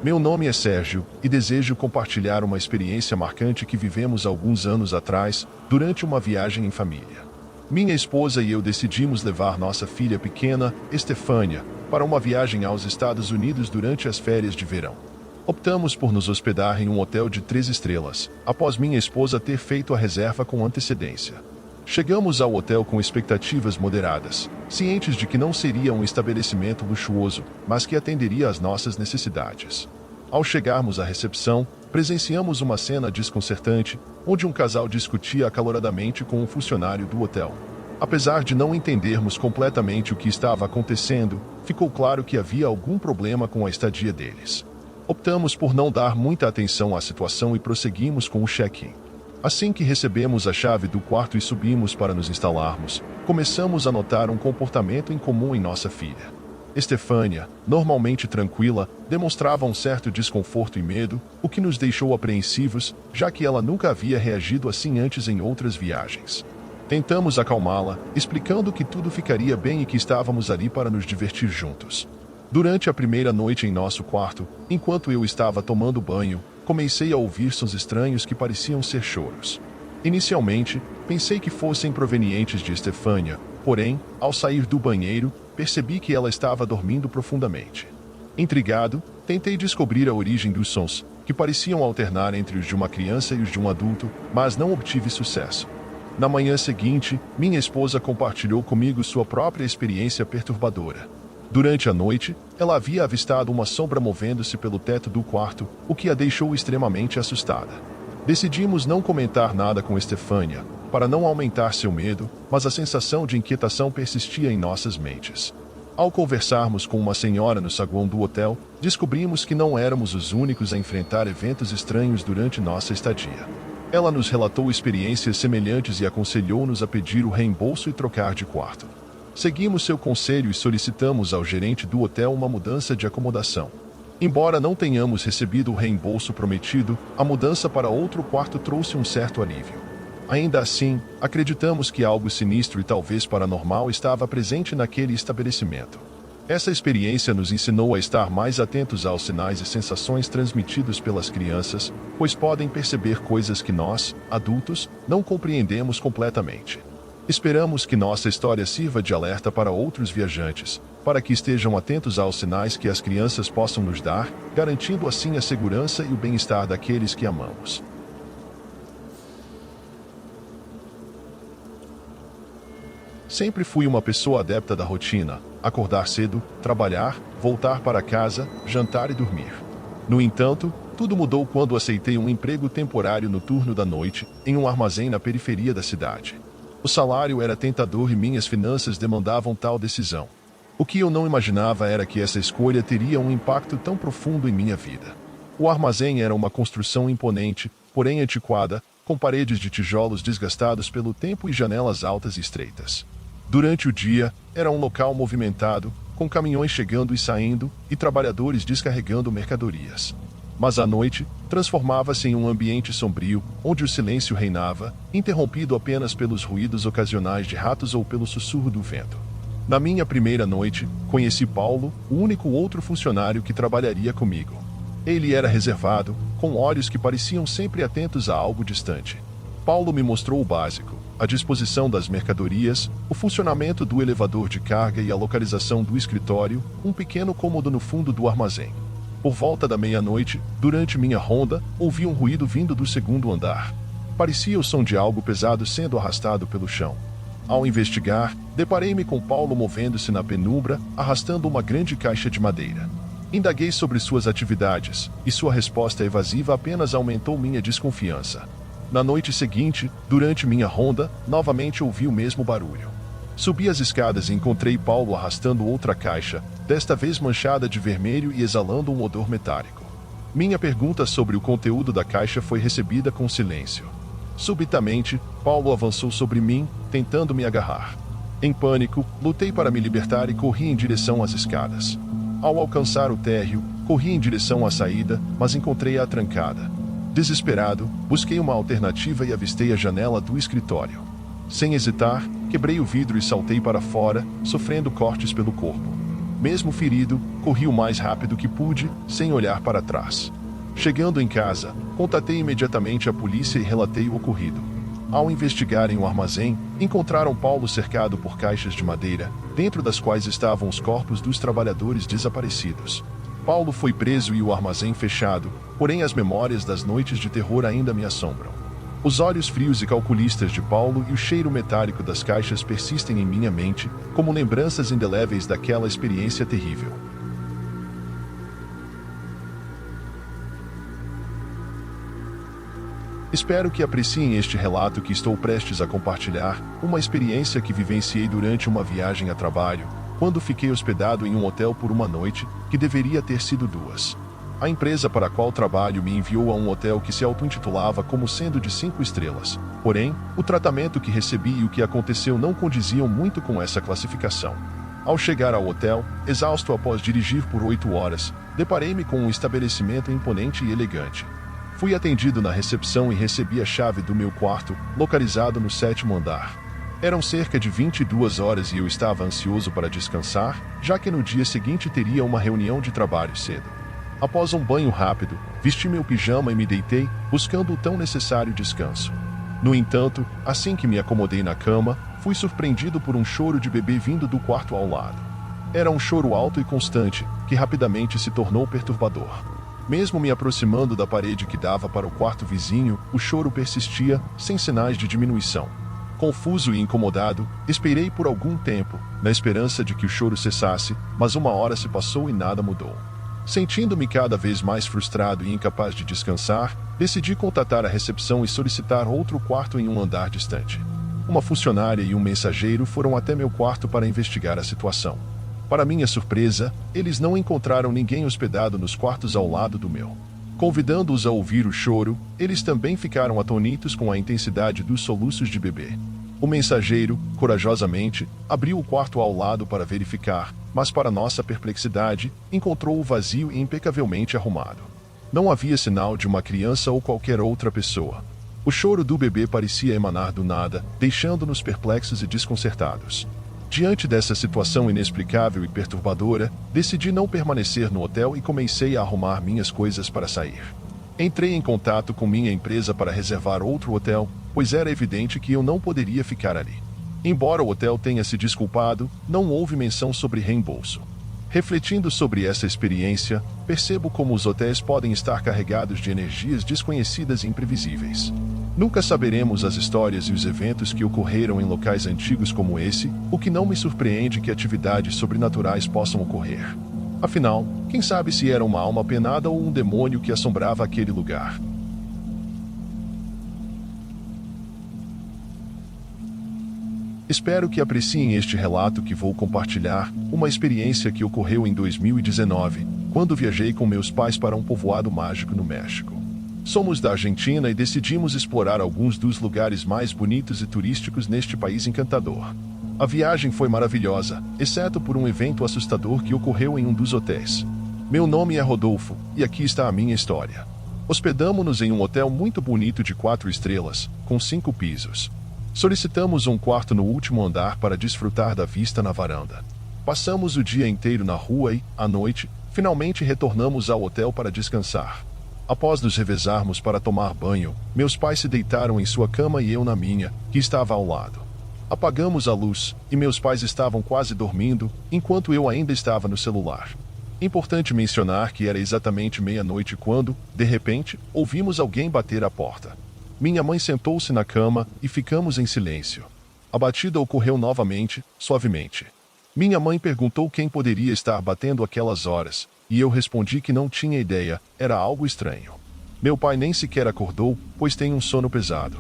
Meu nome é Sérgio e desejo compartilhar uma experiência marcante que vivemos alguns anos atrás, durante uma viagem em família. Minha esposa e eu decidimos levar nossa filha pequena, Estefânia, para uma viagem aos Estados Unidos durante as férias de verão. Optamos por nos hospedar em um hotel de 3 estrelas, após minha esposa ter feito a reserva com antecedência. Chegamos ao hotel com expectativas moderadas, cientes de que não seria um estabelecimento luxuoso, mas que atenderia às nossas necessidades. Ao chegarmos à recepção, presenciamos uma cena desconcertante, onde um casal discutia acaloradamente com um funcionário do hotel. Apesar de não entendermos completamente o que estava acontecendo, ficou claro que havia algum problema com a estadia deles. Optamos por não dar muita atenção à situação e prosseguimos com o check-in. Assim que recebemos a chave do quarto e subimos para nos instalarmos, começamos a notar um comportamento incomum em nossa filha. Estefânia, normalmente tranquila, demonstrava um certo desconforto e medo, o que nos deixou apreensivos, já que ela nunca havia reagido assim antes em outras viagens. Tentamos acalmá-la, explicando que tudo ficaria bem e que estávamos ali para nos divertir juntos. Durante a primeira noite em nosso quarto, enquanto eu estava tomando banho, comecei a ouvir sons estranhos que pareciam ser choros. Inicialmente, pensei que fossem provenientes de Estefânia, porém, ao sair do banheiro, percebi que ela estava dormindo profundamente. Intrigado, tentei descobrir a origem dos sons, que pareciam alternar entre os de uma criança e os de um adulto, mas não obtive sucesso. Na manhã seguinte, minha esposa compartilhou comigo sua própria experiência perturbadora. Durante a noite, ela havia avistado uma sombra movendo-se pelo teto do quarto, o que a deixou extremamente assustada. Decidimos não comentar nada com Estefânia, para não aumentar seu medo, mas a sensação de inquietação persistia em nossas mentes. Ao conversarmos com uma senhora no saguão do hotel, descobrimos que não éramos os únicos a enfrentar eventos estranhos durante nossa estadia. Ela nos relatou experiências semelhantes e aconselhou-nos a pedir o reembolso e trocar de quarto. Seguimos seu conselho e solicitamos ao gerente do hotel uma mudança de acomodação. Embora não tenhamos recebido o reembolso prometido, a mudança para outro quarto trouxe um certo alívio. Ainda assim, acreditamos que algo sinistro e talvez paranormal estava presente naquele estabelecimento. Essa experiência nos ensinou a estar mais atentos aos sinais e sensações transmitidos pelas crianças, pois podem perceber coisas que nós, adultos, não compreendemos completamente. Esperamos que nossa história sirva de alerta para outros viajantes, para que estejam atentos aos sinais que as crianças possam nos dar, garantindo assim a segurança e o bem-estar daqueles que amamos. Sempre fui uma pessoa adepta da rotina: acordar cedo, trabalhar, voltar para casa, jantar e dormir. No entanto, tudo mudou quando aceitei um emprego temporário no turno da noite, em um armazém na periferia da cidade. O salário era tentador e minhas finanças demandavam tal decisão. O que eu não imaginava era que essa escolha teria um impacto tão profundo em minha vida. O armazém era uma construção imponente, porém antiquada, com paredes de tijolos desgastados pelo tempo e janelas altas e estreitas. Durante o dia, era um local movimentado, com caminhões chegando e saindo, e trabalhadores descarregando mercadorias. Mas à noite, transformava-se em um ambiente sombrio, onde o silêncio reinava, interrompido apenas pelos ruídos ocasionais de ratos ou pelo sussurro do vento. Na minha primeira noite, conheci Paulo, o único outro funcionário que trabalharia comigo. Ele era reservado, com olhos que pareciam sempre atentos a algo distante. Paulo me mostrou o básico: a disposição das mercadorias, o funcionamento do elevador de carga e a localização do escritório, um pequeno cômodo no fundo do armazém. Por volta da meia-noite, durante minha ronda, ouvi um ruído vindo do segundo andar. Parecia o som de algo pesado sendo arrastado pelo chão. Ao investigar, deparei-me com Paulo movendo-se na penumbra, arrastando uma grande caixa de madeira. Indaguei sobre suas atividades, e sua resposta evasiva apenas aumentou minha desconfiança. Na noite seguinte, durante minha ronda, novamente ouvi o mesmo barulho. Subi as escadas e encontrei Paulo arrastando outra caixa, desta vez manchada de vermelho e exalando um odor metálico. Minha pergunta sobre o conteúdo da caixa foi recebida com silêncio. Subitamente, Paulo avançou sobre mim, tentando me agarrar. Em pânico, lutei para me libertar e corri em direção às escadas. Ao alcançar o térreo, corri em direção à saída, mas encontrei-a trancada. Desesperado, busquei uma alternativa e avistei a janela do escritório. Sem hesitar, quebrei o vidro e saltei para fora, sofrendo cortes pelo corpo. Mesmo ferido, Corri o mais rápido que pude, sem olhar para trás. Chegando em casa, contatei imediatamente a polícia e relatei o ocorrido. Ao investigarem o armazém, encontraram Paulo cercado por caixas de madeira, dentro das quais estavam os corpos dos trabalhadores desaparecidos. Paulo foi preso e o armazém fechado, porém as memórias das noites de terror ainda me assombram. Os olhos frios e calculistas de Paulo e o cheiro metálico das caixas persistem em minha mente, como lembranças indeléveis daquela experiência terrível. Espero que apreciem este relato que estou prestes a compartilhar, uma experiência que vivenciei durante uma viagem a trabalho, quando fiquei hospedado em um hotel por uma noite, que deveria ter sido 2. A empresa para a qual trabalho me enviou a um hotel que se auto-intitulava como sendo de 5 estrelas. Porém, o tratamento que recebi e o que aconteceu não condiziam muito com essa classificação. Ao chegar ao hotel, exausto após dirigir por 8 horas, deparei-me com um estabelecimento imponente e elegante. Fui atendido na recepção e recebi a chave do meu quarto, localizado no 7º andar. Eram cerca de 22 horas e eu estava ansioso para descansar, já que no dia seguinte teria uma reunião de trabalho cedo. Após um banho rápido, vesti meu pijama e me deitei, buscando o tão necessário descanso. No entanto, assim que me acomodei na cama, fui surpreendido por um choro de bebê vindo do quarto ao lado. Era um choro alto e constante, que rapidamente se tornou perturbador. Mesmo me aproximando da parede que dava para o quarto vizinho, o choro persistia, sem sinais de diminuição. Confuso e incomodado, esperei por algum tempo, na esperança de que o choro cessasse, mas 1 hora se passou e nada mudou. Sentindo-me cada vez mais frustrado e incapaz de descansar, decidi contatar a recepção e solicitar outro quarto em um andar distante. Uma funcionária e um mensageiro foram até meu quarto para investigar a situação. Para minha surpresa, eles não encontraram ninguém hospedado nos quartos ao lado do meu. Convidando-os a ouvir o choro, eles também ficaram atônitos com a intensidade dos soluços de bebê. O mensageiro, corajosamente, abriu o quarto ao lado para verificar, mas para nossa perplexidade, encontrou-o vazio e impecavelmente arrumado. Não havia sinal de uma criança ou qualquer outra pessoa. O choro do bebê parecia emanar do nada, deixando-nos perplexos e desconcertados. Diante dessa situação inexplicável e perturbadora, decidi não permanecer no hotel e comecei a arrumar minhas coisas para sair. Entrei em contato com minha empresa para reservar outro hotel, pois era evidente que eu não poderia ficar ali. Embora o hotel tenha se desculpado, não houve menção sobre reembolso. Refletindo sobre essa experiência, percebo como os hotéis podem estar carregados de energias desconhecidas e imprevisíveis. Nunca saberemos as histórias e os eventos que ocorreram em locais antigos como esse, o que não me surpreende que atividades sobrenaturais possam ocorrer. Afinal, quem sabe se era uma alma penada ou um demônio que assombrava aquele lugar. Espero que apreciem este relato que vou compartilhar, uma experiência que ocorreu em 2019, quando viajei com meus pais para um povoado mágico no México. Somos da Argentina e decidimos explorar alguns dos lugares mais bonitos e turísticos neste país encantador. A viagem foi maravilhosa, exceto por um evento assustador que ocorreu em um dos hotéis. Meu nome é Rodolfo, e aqui está a minha história. Hospedamo-nos em um hotel muito bonito de 4 estrelas, com 5 pisos. Solicitamos um quarto no último andar para desfrutar da vista na varanda. Passamos o dia inteiro na rua e, à noite, finalmente retornamos ao hotel para descansar. Após nos revezarmos para tomar banho, meus pais se deitaram em sua cama e eu na minha, que estava ao lado. Apagamos a luz, e meus pais estavam quase dormindo, enquanto eu ainda estava no celular. Importante mencionar que era exatamente meia-noite quando, de repente, ouvimos alguém bater à porta. Minha mãe sentou-se na cama e ficamos em silêncio. A batida ocorreu novamente, suavemente. Minha mãe perguntou quem poderia estar batendo aquelas horas, e eu respondi que não tinha ideia, era algo estranho. Meu pai nem sequer acordou, pois tem um sono pesado.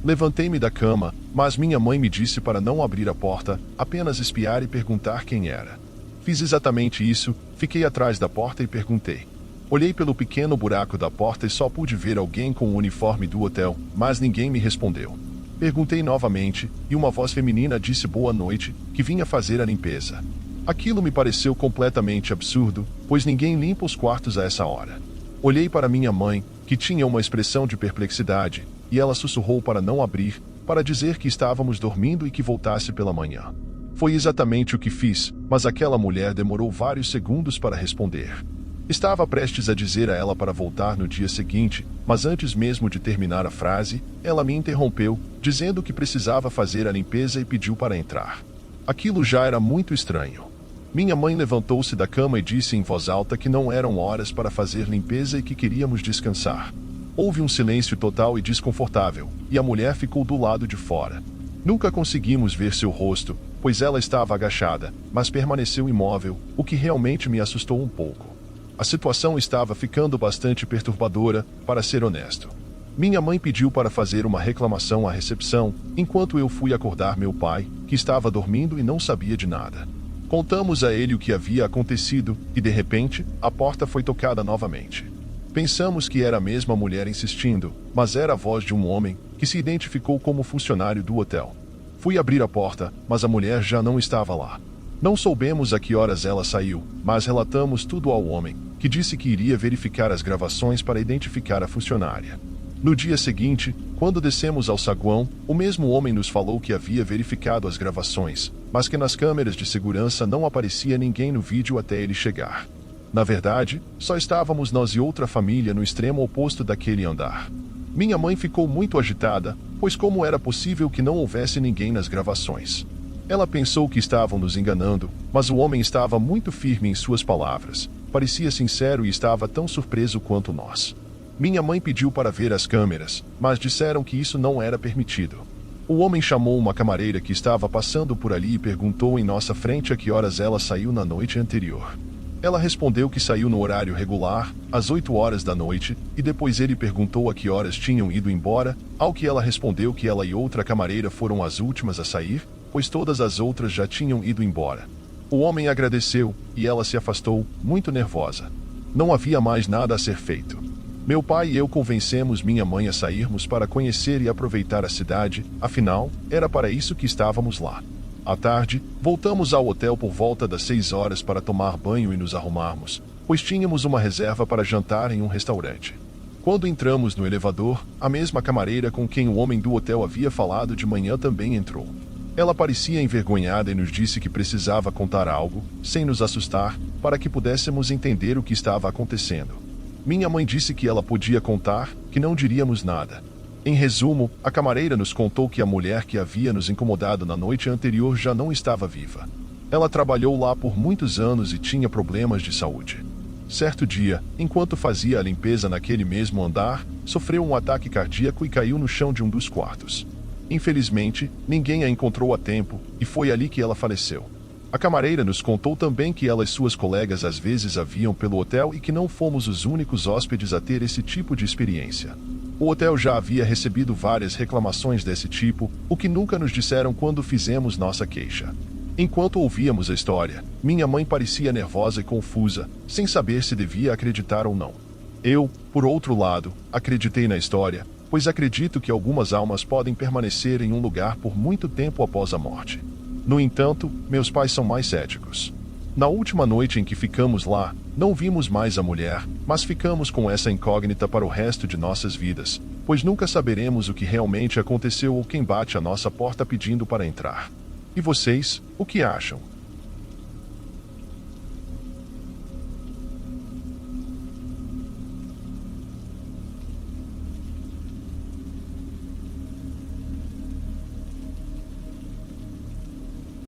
Levantei-me da cama, mas minha mãe me disse para não abrir a porta, apenas espiar e perguntar quem era. Fiz exatamente isso, fiquei atrás da porta e perguntei. Olhei pelo pequeno buraco da porta e só pude ver alguém com o uniforme do hotel, mas ninguém me respondeu. Perguntei novamente, e uma voz feminina disse boa noite, que vinha fazer a limpeza. Aquilo me pareceu completamente absurdo, pois ninguém limpa os quartos a essa hora. Olhei para minha mãe, que tinha uma expressão de perplexidade, e ela sussurrou para não abrir, para dizer que estávamos dormindo e que voltasse pela manhã. Foi exatamente o que fiz, mas aquela mulher demorou vários segundos para responder. Estava prestes a dizer a ela para voltar no dia seguinte, mas antes mesmo de terminar a frase, ela me interrompeu, dizendo que precisava fazer a limpeza e pediu para entrar. Aquilo já era muito estranho. Minha mãe levantou-se da cama e disse em voz alta que não eram horas para fazer limpeza e que queríamos descansar. Houve um silêncio total e desconfortável, e a mulher ficou do lado de fora. Nunca conseguimos ver seu rosto, pois ela estava agachada, mas permaneceu imóvel, o que realmente me assustou um pouco. A situação estava ficando bastante perturbadora, para ser honesto. Minha mãe pediu para fazer uma reclamação à recepção, enquanto eu fui acordar meu pai, que estava dormindo e não sabia de nada. Contamos a ele o que havia acontecido, e de repente, a porta foi tocada novamente. Pensamos que era a mesma mulher insistindo, mas era a voz de um homem, que se identificou como funcionário do hotel. Fui abrir a porta, mas a mulher já não estava lá. Não soubemos a que horas ela saiu, mas relatamos tudo ao homem, que disse que iria verificar as gravações para identificar a funcionária. No dia seguinte, quando descemos ao saguão, o mesmo homem nos falou que havia verificado as gravações, mas que nas câmeras de segurança não aparecia ninguém no vídeo até ele chegar. Na verdade, só estávamos nós e outra família no extremo oposto daquele andar. Minha mãe ficou muito agitada, pois como era possível que não houvesse ninguém nas gravações? Ela pensou que estavam nos enganando, mas o homem estava muito firme em suas palavras, parecia sincero e estava tão surpreso quanto nós. Minha mãe pediu para ver as câmeras, mas disseram que isso não era permitido. O homem chamou uma camareira que estava passando por ali e perguntou em nossa frente a que horas ela saiu na noite anterior. Ela respondeu que saiu no horário regular, às 8 horas da noite, e depois ele perguntou a que horas tinham ido embora, ao que ela respondeu que ela e outra camareira foram as últimas a sair, pois todas as outras já tinham ido embora. O homem agradeceu, e ela se afastou, muito nervosa. Não havia mais nada a ser feito. Meu pai e eu convencemos minha mãe a sairmos para conhecer e aproveitar a cidade, afinal, era para isso que estávamos lá. À tarde, voltamos ao hotel por volta das 6 horas para tomar banho e nos arrumarmos, pois tínhamos uma reserva para jantar em um restaurante. Quando entramos no elevador, a mesma camareira com quem o homem do hotel havia falado de manhã também entrou. Ela parecia envergonhada e nos disse que precisava contar algo, sem nos assustar, para que pudéssemos entender o que estava acontecendo. Minha mãe disse que ela podia contar, que não diríamos nada. Em resumo, a camareira nos contou que a mulher que havia nos incomodado na noite anterior já não estava viva. Ela trabalhou lá por muitos anos e tinha problemas de saúde. Certo dia, enquanto fazia a limpeza naquele mesmo andar, sofreu um ataque cardíaco e caiu no chão de um dos quartos. Infelizmente, ninguém a encontrou a tempo, e foi ali que ela faleceu. A camareira nos contou também que ela e suas colegas às vezes a viam pelo hotel e que não fomos os únicos hóspedes a ter esse tipo de experiência. O hotel já havia recebido várias reclamações desse tipo, o que nunca nos disseram quando fizemos nossa queixa. Enquanto ouvíamos a história, minha mãe parecia nervosa e confusa, sem saber se devia acreditar ou não. Eu, por outro lado, acreditei na história, pois acredito que algumas almas podem permanecer em um lugar por muito tempo após a morte. No entanto, meus pais são mais céticos. Na última noite em que ficamos lá, não vimos mais a mulher, mas ficamos com essa incógnita para o resto de nossas vidas, pois nunca saberemos o que realmente aconteceu ou quem bate à nossa porta pedindo para entrar. E vocês, o que acham?